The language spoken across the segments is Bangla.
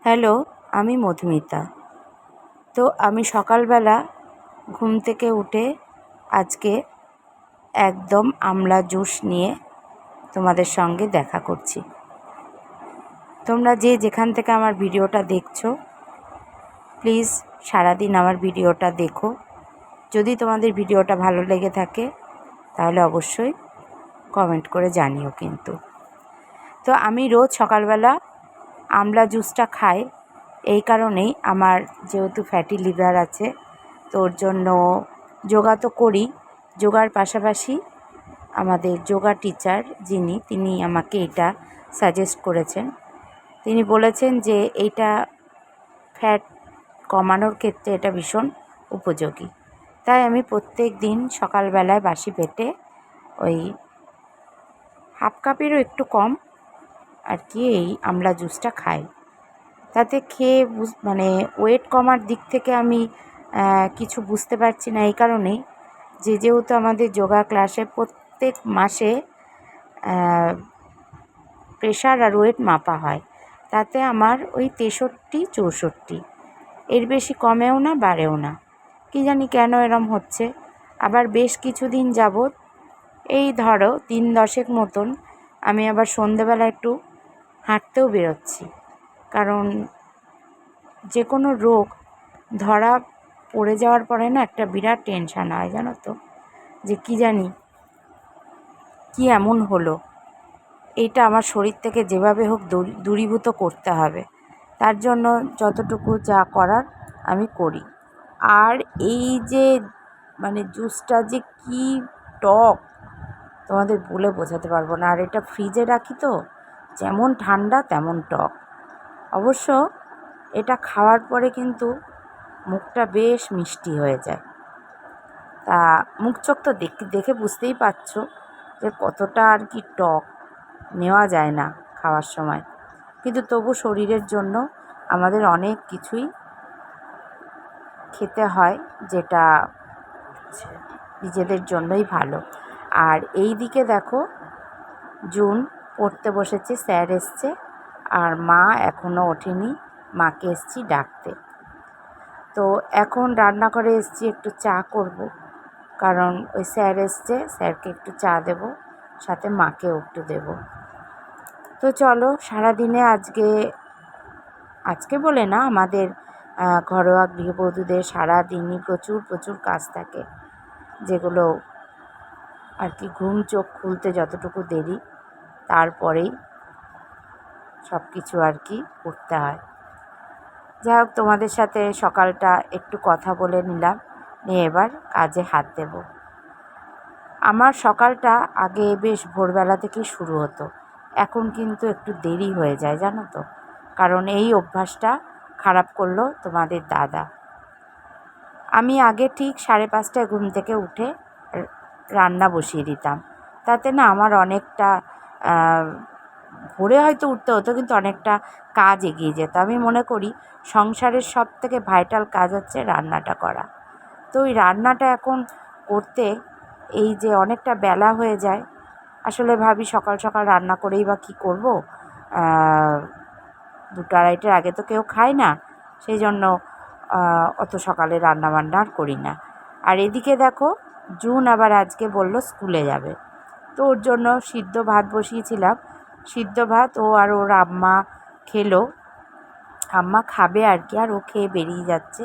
হ্যালো, আমি মধুমিতা। তো আমি সকালবেলা ঘুম থেকে উঠে আজকে একদম আমলা জুস নিয়ে তোমাদের সঙ্গে দেখা করছি। তোমরা যে যেখান থেকে আমার ভিডিওটা দেখছো, প্লিজ সারাদিন আমার ভিডিওটা দেখো। যদি তোমাদের ভিডিওটা ভালো লেগে থাকে তাহলে অবশ্যই কমেন্ট করে জানিও কিন্তু। তো আমি রোজ সকালবেলা আমলা জুসটা খাই এই কারণেই, আমার যেহেতু ফ্যাটি লিভার আছে, তো ওর জন্য যোগা তো করি, যোগার পাশাপাশি আমাদের যোগা টিচার তিনি আমাকে এটা সাজেস্ট করেছেন। তিনি বলেছেন যে এইটা ফ্যাট কমানোর ক্ষেত্রে এটা ভীষণ উপযোগী। তাই আমি প্রত্যেক দিন সকালবেলায় বাসি পেটে ওই হাফ কাপেরও একটু কম আর কি এই আমলা জুসটা খাই। তাতে খেয়ে মানে ওয়েট কমার দিক থেকে আমি কিছু বুঝতে পারছি না, এই কারণেই যেহেতু আমাদের যোগা ক্লাসে প্রত্যেক মাসে প্রেশার আর ওয়েট মাপা হয়, তাতে আমার ওই 63-64, এর বেশি কমেও না বাড়েও না। কি জানি কেন এরম হচ্ছে। আবার বেশ কিছুদিন যাবৎ এই ধরো 3-10 মতন আমি আবার সন্ধেবেলা একটু হাঁটতেও বেরোচ্ছি, কারণ যে কোনো রোগ ধরা পড়ে যাওয়ার পরে না একটা বিরাট টেনশান হয়, জানো তো, যে কি জানি কি এমন হলো। এইটা আমার শরীর থেকে যেভাবে হোক দূরীভূত করতে হবে। তার জন্য যতটুকু যা করার আমি করি। আর এই যে মানে জুসটা যে কি টক, তোমাদের বলে বোঝাতে পারবো না। আর এটা ফ্রিজে রাখি তো, যেমন ঠান্ডা তেমন টক। অবশ্য এটা খাওয়ার পরে কিন্তু মুখটা বেশ মিষ্টি হয়ে যায়। তা মুখ চোখ তো দেখে বুঝতেই পারছো যে কতটা আর কি টক, নেওয়া যায় না খাওয়ার সময়। কিন্তু তবু শরীরের জন্য আমাদের অনেক কিছুই খেতে হয়, যেটা নিজেদের জন্যই ভালো। আর এই দিকে দেখো, জুন পড়তে বসেছে, স্যার এসছে, আর মা এখনও ওঠেনি, মাকে এসছি ডাকতে। তো এখন রান্নাঘরে এসছি, একটু চা করব, কারণ ওই স্যার এসছে, স্যারকে একটু চা দেব, সাথে মাকেও একটু দেব। তো চলো, সারাদিনে আজকে বলে না, আমাদের ঘরোয়া গৃহবধূদের সারাদিনই প্রচুর কাজ থাকে, যেগুলো আর কি ঘুম চোখ খুলতে যতটুকু দেরি, তারপরেই সব কিছু আর কি করতে হয়। যাই হোক, তোমাদের সাথে সকালটা একটু কথা বলে নিলাম, নিয়ে এবার কাজে হাত দেব। আমার সকালটা আগে বেশ ভোরবেলা থেকেই শুরু হতো, এখন কিন্তু একটু দেরি হয়ে যায়, জানো তো, কারণ এই অভ্যাসটা খারাপ করলো তোমাদের দাদা। আমি আগে ঠিক 5:30টায় ঘুম থেকে উঠে রান্না বসিয়ে দিতাম, তাতে না আমার অনেকটা ভোরে হয়তো উঠতে হতো, কিন্তু অনেকটা কাজ এগিয়ে যেত। আমি মনে করি সংসারের সবথেকে ভাইটাল কাজ হচ্ছে রান্নাটা করা। তো ওই রান্নাটা এখন করতে এই যে অনেকটা বেলা হয়ে যায়, আসলে ভাবি সকাল সকাল রান্না করেই বা কী করবো, 2-2:30টার আগে তো কেউ খায় না, সেই জন্য অত সকালে রান্নাবান্না আর করি না। আর এদিকে দেখো, জুন আবার আজকে বলল স্কুলে যাবে, তো ওর জন্য সিদ্ধ ভাত বসিয়েছিলাম। সিদ্ধ ভাত ও আর ওর আম্মা খেলো, আম্মা খাবে আর কি, আর ও খেয়ে বেরিয়ে যাচ্ছে।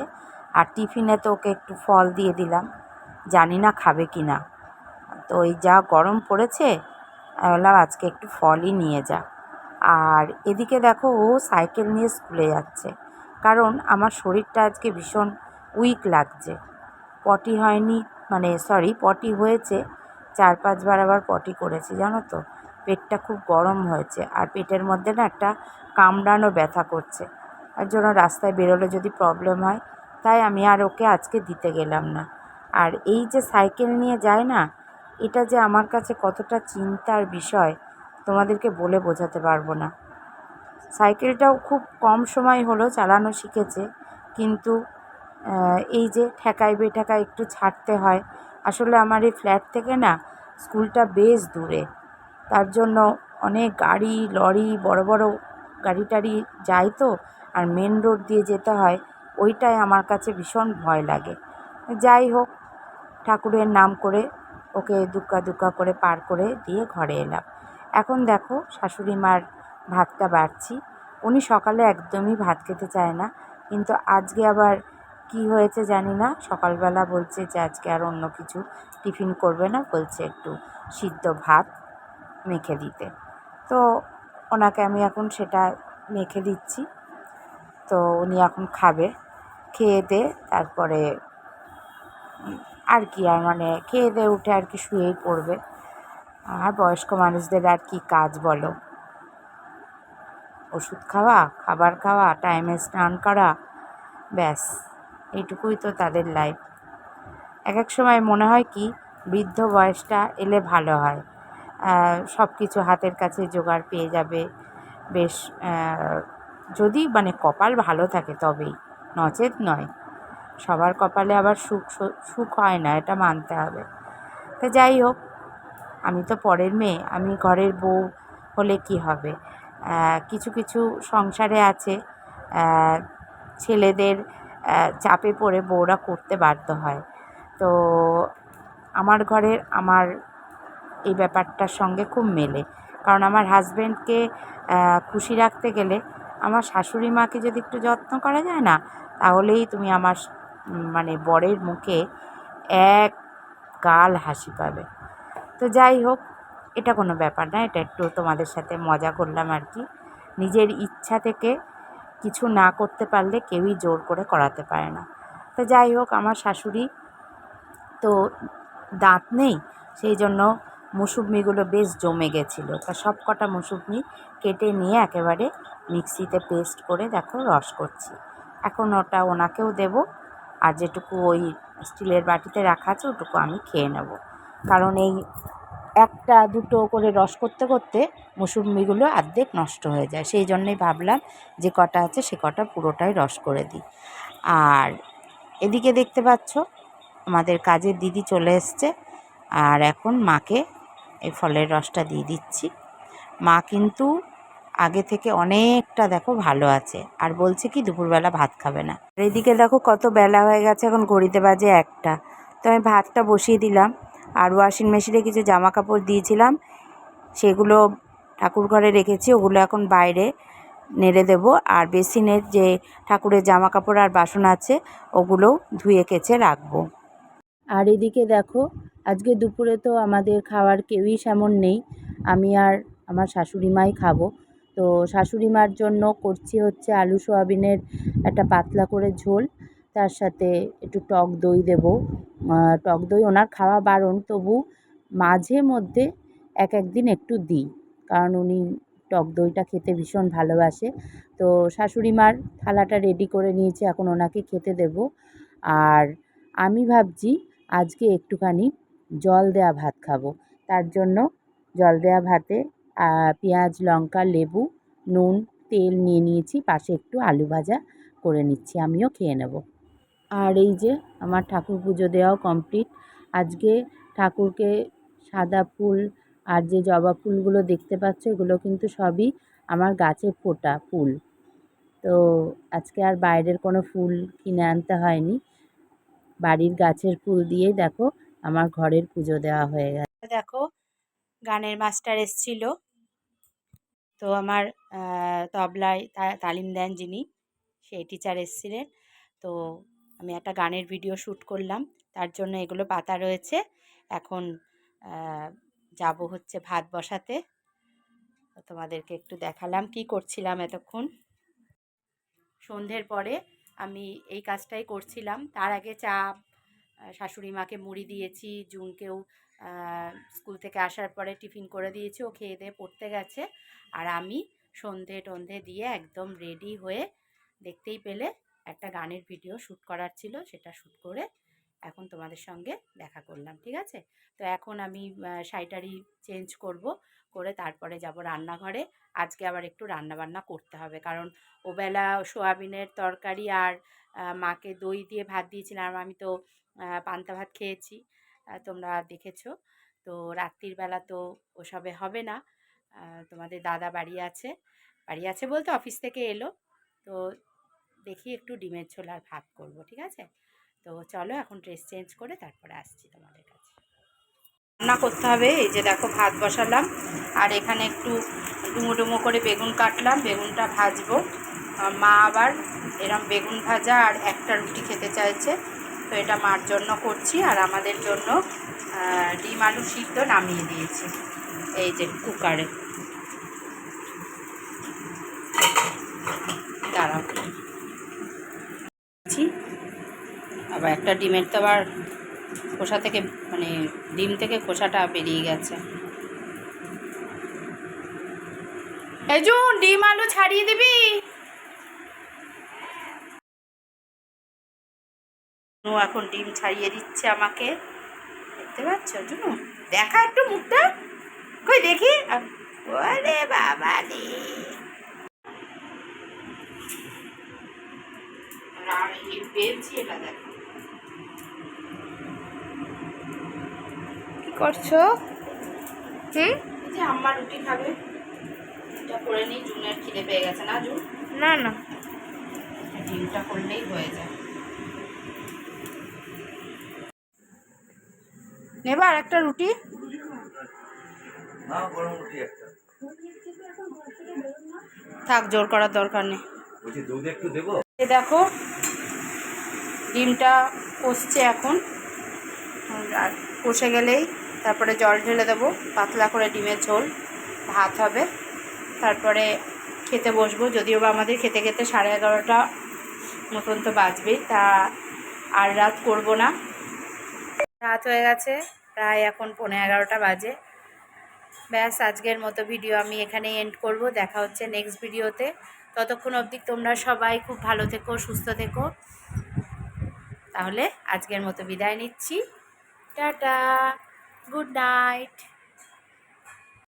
আর টিফিনে তো ওকে একটু ফল দিয়ে দিলাম, জানি না খাবে কি না। তো ওই যা গরম পড়েছে, বললাম আজকে একটু ফলই নিয়ে যা। আর এদিকে দেখো, ও সাইকেল নিয়ে স্কুলে যাচ্ছে, কারণ আমার শরীরটা আজকে ভীষণ উইক লাগছে। পটি হয়নি, পটি হয়েছে 4-5 বার, আবার পটি করেছে, জানো তো। পেটটা খুব গরম হয়েছে, আর পেটের মধ্যে না একটা কামড়ানো ব্যথা করছে, তার জন্য রাস্তায় বেরোলে যদি প্রবলেম হয়, তাই আমি আর ওকে আজকে দিতে গেলাম না। আর এই যে সাইকেল নিয়ে যায় না, এটা যে আমার কাছে কতটা চিন্তার বিষয় তোমাদেরকে বলে বোঝাতে পারবো না। সাইকেলটাও খুব কম সময় হলো চালানো শিখেছে, কিন্তু এই যে ঠেকায় বেঠেকায় একটু ছাড়তে হয়। আসলে আমার এই ফ্ল্যাট থেকে না স্কুলটা বেশ দূরে, তার জন্য অনেক গাড়ি লরি বড় বড় গাড়ি টাড়ি যায়, তো আর মেন রোড দিয়ে যেতে হয়, ওইটাই আমার কাছে ভীষণ ভয় লাগে। যাই হোক, ঠাকুরের নাম করে ওকে দুক্কা দুক্কা করে পার করে দিয়ে ঘরে এলাম। এখন দেখো শাশুড়ি মার ভাতটা বাড়ছি। উনি সকালে একদমই ভাত খেতে চায় না, কিন্তু আজকে আবার কি হয়েছে জানি না, সকালবেলা বলছে যে আজকে আর অন্য কিছু টিফিন করবে না, বলছে একটু সিদ্ধ ভাত মেখে দিতে। তো ওনাকে আমি এখন সেটা মেখে দিচ্ছি। তো উনি এখন খাবে, খেয়ে দিয়ে তারপরে আর কি, আর মানে খেয়ে দিয়ে উঠে আর কি শুয়েই পড়বে। আর বয়স্ক মানুষদের আর কি কাজ বলো, ওষুধ খাওয়া, খাবার খাওয়া, টাইমে স্নান করা, ব্যাস এইটুকুই তো তাদের লাইফ। এক এক সময় মনে হয় কি বৃদ্ধ বয়সটা এলে ভালো হয়, সব কিছু হাতের কাছে জোগাড় পেয়ে যাবে বেশ, যদি মানে কপাল ভালো থাকে তবেই, নচেত নয়। সবার কপালে আবার সুখ হয় না, এটা মানতে হবে। তো যাই হোক, আমি তো পরের মেয়ে, আমি ঘরের বউ হলে কি হবে, কিছু কিছু সংসারে আছে ছেলেদের চাপে পড়ে বউরা করতে বাধ্য হয়। তো আমার ঘরের আমার এই ব্যাপারটার সঙ্গে খুব মেলে, কারণ আমার হাজব্যান্ডকে খুশি রাখতে গেলে আমার শাশুড়ি মাকে যদি একটু যত্ন করা যায় না, তাহলেই তুমি আমার মানে বরের মুখে এক গাল হাসি পাবে। তো যাই হোক, এটা কোনো ব্যাপার না, এটা একটু তোমাদের সাথে মজা করলাম আর কি। নিজের ইচ্ছা থেকে কিছু না করতে পারলে কেউই জোর করে করাতে পারে না। তো যাই হোক, আমার শাশুড়ি তো দাঁত নেই, সেই জন্য মুসুম্বিগুলো বেশ জমে গেছিলো, তা সব কটা মুসুম্বি কেটে নিয়ে একেবারে মিক্সিতে পেস্ট করে দেখো রস করছি। এখন ওটা ওনাকেও দেব, আর যেটুকু ওই স্টিলের বাটিতে রাখা আছে ওটুকু আমি খেয়ে নেব, কারণ এই একটা দুটো করে রস করতে করতে মুসুম্বিগুলো অর্ধেক নষ্ট হয়ে যায়। সেই জন্যই ভাবলাম যে কটা আছে সে কটা পুরোটাই রস করে দিই। আর এদিকে দেখতে পাচ্ছ আমাদের কাজের দিদি চলে এসছে, আর এখন মাকে এই ফলের রসটা দিয়ে দিচ্ছি। মা কিন্তু আগে থেকে অনেকটা দেখো ভালো আছে, আর বলছে কি দুপুরবেলা ভাত খাবে না। আর এদিকে দেখো কত বেলা হয়ে গেছে, এখন ঘড়িতে বাজে 1টা। তো আমি ভাতটা বসিয়ে দিলাম, আর ওয়াশিং মেশিনে কিছু জামা কাপড় দিয়েছিলাম, সেগুলো ঠাকুর ঘরে রেখেছি, ওগুলো এখন বাইরে নেড়ে দেব। আর বেসিনের যে ঠাকুরের জামা কাপড় আর বাসন আছে ওগুলোও ধুয়ে কেচে রাখবো। আর এদিকে দেখো, আজকে দুপুরে তো আমাদের খাওয়ার কেউই সেমন নেই, আমি আর আমার শাশুড়ি মাই খাবো। তো শাশুড়ি মার জন্য করছি হচ্ছে আলু সোয়াবিনের একটা পাতলা করে ঝোল, তার সাথে একটু টক দই দেবো। টক দই ওনার খাওয়া বারণ, তবু মাঝে মধ্যে এক একদিন একটু দিই, কারণ উনি টক দইটা খেতে ভীষণ ভালোবাসে। তো শাশুড়ি মার থালাটা রেডি করে নিয়েছি, এখন ওনাকে খেতে দেব। আর আমি ভাবছি আজকে একটুখানি জল দেয়া ভাত খাবো, তার জন্য জল দেয়া ভাতে পেঁয়াজ লঙ্কা লেবু নুন তেল নিয়ে নিয়েছি, পাশে একটু আলু ভাজা করে নিচ্ছি, আমিও খেয়ে নেব। আর এই যে আমার ঠাকুর পুজো দেওয়াও কমপ্লিট। আজকে ঠাকুরকে সাদা ফুল আর যে জবা ফুলগুলো দেখতে পাচ্ছ এগুলো কিন্তু সবই আমার গাছে ফোটা ফুল। তো আজকে আর বাইরের কোনো ফুল কিনে আনতে হয়নি, বাড়ির গাছের ফুল দিয়েই দেখো আমার ঘরের পুজো দেওয়া হয়ে গেছে। দেখো গানের মাস্টার এসছিল, তো আমার তবলায় তালিম দেন যিনি, সেই টিচার এসছিলেন। তো আমি একটা গানের ভিডিও শ্যুট করলাম, তার জন্য এগুলো পাতা রয়েছে। এখন যাব হচ্ছে ভাত বসাতে। তোমাদেরকে একটু দেখালাম কি করছিলাম এতক্ষণ। সন্ধ্যের পরে আমি এই কাজটাই করছিলাম। তার আগে চা শাশুড়ি মাকে মুড়ি দিয়েছি, জুনকেও স্কুল থেকে আসার পরে টিফিন করে দিয়েছি, ও খেয়ে দিয়ে পড়তে গেছে। আর আমি সন্ধে টন্ধে দিয়ে একদম রেডি হয়ে, দেখতেই পেলে একটা গানের ভিডিও শ্যুট করার ছিল, সেটা শ্যুট করে এখন তোমাদের সঙ্গে দেখা করলাম, ঠিক আছে। তো এখন আমি শাড়িটারি চেঞ্জ করব, করে তারপরে যাব রান্নাঘরে। আজকে আবার একটু রান্নাবান্না করতে হবে, কারণ ওবেলা সোয়াবিনের তরকারি আর মাকে দই দিয়ে ভাত দিয়েছিলাম, আমি তো পান্তা ভাত খেয়েছি, তোমরা দেখেছো। তো রাত্রির বেলা তো ওসবে হবে না, তোমাদের দাদা বাড়ি আছে, বাড়ি আছে বলতে অফিস থেকে এলো, তো তো দেখি একটু ডিমের ঝোল আর ভাত করব, ঠিক আছে? তো চলো এখন ড্রেস চেঞ্জ করে তারপরে আসছি তোমাদের কাছে। রান্না করতে হবে, এই যে দেখো ভাত বসালাম, আর এখানে একটু ডুমো ডুমো করে বেগুন কাটলাম, বেগুনটা ভাজবো। মা আবার এরম বেগুন ভাজা আর একটা রুটি খেতে চাইছে, তো এটা মার জন্য করছি, আর আমাদের জন্য ডিম আলু সিদ্ধ নামিয়ে দিয়েছি এই যে কুকারে। দাঁড়াও, আবার একটা ডিমের তো আবার খোসা থেকে, মানে ডিম থেকে খোসাটা বেরিয়ে গেছে। এই জুন, ডিম আলু ছাড়িয়ে দিবি। এখন ডিম ছাড়িয়ে দিচ্ছে আমাকে, দেখতে পাচ্ছ জুনু? দেখা একটু মুখটা, কই দেখি। ওরে বাবা রে, পেয়েছি এটা, দেখো কি করছো? যে আম্মা রুটি খাবে, এটা করে নিই। জুনের খিদে পেয়ে গেছে না জুন? না না, ডিমটা করলেই হয়ে যায়। নেবা আর একটা রুটি? থাক, জোর করার দরকার নেই। দেখো ডিমটা কষছে এখন, আর কষে গেলেই তারপরে জল ঢেলে দেবো, পাতলা করে ডিমের ঝোল, ভাত হবে, তারপরে খেতে বসবো। যদিও বা আমাদের খেতে খেতে 11:30 মতন তো বাজবেই, তা আর রাত করব না। রাত হয়ে গেছে প্রায়, এখন 11:15 বাজে। ব্যাস, আজকের মতো ভিডিও আমি এখানেই এন্ড করব। দেখা হচ্ছে নেক্সট ভিডিওতে। ততক্ষণ অবধি তোমরা সবাই খুব ভালো থেকো, সুস্থ থেকো। তাহলে আজকের মতো বিদায় নিচ্ছি, টাটা, গুড নাইট।